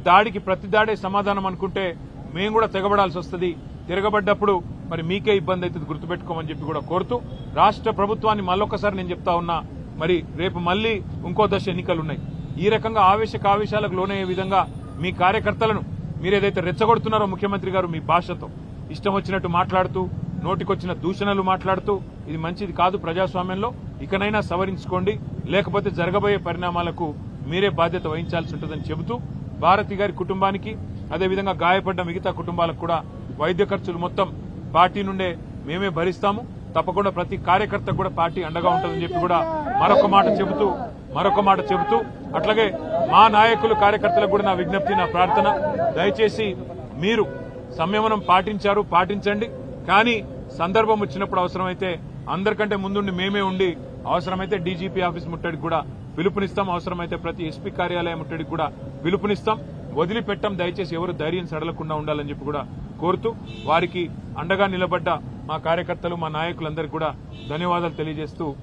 దాడికి ప్రతి దాడే సమాధానం అనుకుంటే మేము కూడా తెగబడాల్సి వస్తుంది. తిరగబడ్డప్పుడు మరి మీకే ఇబ్బంది అవుతుంది, గుర్తుపెట్టుకోమని చెప్పి కూడా కోరుతూ రాష్ట్ర ప్రభుత్వాన్ని మళ్ళొకసారి నేను చెప్తా ఉన్నా, మరి రేపు మళ్లీ ఇంకో దశ ఎన్నికలున్నాయి. ఈ రకంగా ఆవేశాలకు లోనయ్యే విధంగా మీ కార్యకర్తలను మీరేదైతే రెచ్చగొడుతున్నారో ముఖ్యమంత్రి గారు మీ భాషతో ఇష్టం వచ్చినట్టు మాట్లాడుతూ నోటికొచ్చిన దూషణలు మాట్లాడుతూ ఇది మంచిది కాదు. ప్రజాస్వామ్యంలో ఇకనైనా సవరించుకోండి, లేకపోతే జరగబోయే పరిణామాలకు మీరే బాధ్యత వహించాల్సి ఉంటుందని చెబుతూ భారతి గారి కుటుంబానికి అదేవిధంగా గాయపడ్డ మిగతా కుటుంబాలకు కూడా వైద్య ఖర్చులు మొత్తం పార్టీ నుండే మేమే భరిస్తాము. తప్పకుండా ప్రతి కార్యకర్తకు కూడా పార్టీ అండగా ఉంటుందని చెప్పి కూడా మరొక మాట చెబుతూ అట్లాగే మా నాయకులు కార్యకర్తలకు కూడా నా విజ్ఞప్తి, నా ప్రార్థన, దయచేసి మీరు సంయమనం పాటించండి. కానీ సందర్భం వచ్చినప్పుడు అవసరమైతే అందరికంటే ముందుండి మేమే ఉండి అవసరమైతే డీజీపీ ఆఫీస్ ముట్టడికి కూడా పిలుపునిస్తాం, అవసరమైతే ప్రతి ఎస్పీ కార్యాలయం ముట్టడికి కూడా పిలుపునిస్తాం. వదిలిపెట్టం. దయచేసి ఎవరు ధైర్యం సడలకుండా ఉండాలని చెప్పి కూడా కోరుతూ వారికి అండగా నిలబడ్డ మా కార్యకర్తలు, మా నాయకులందరికీ కూడా ధన్యవాదాలు తెలియజేస్తూ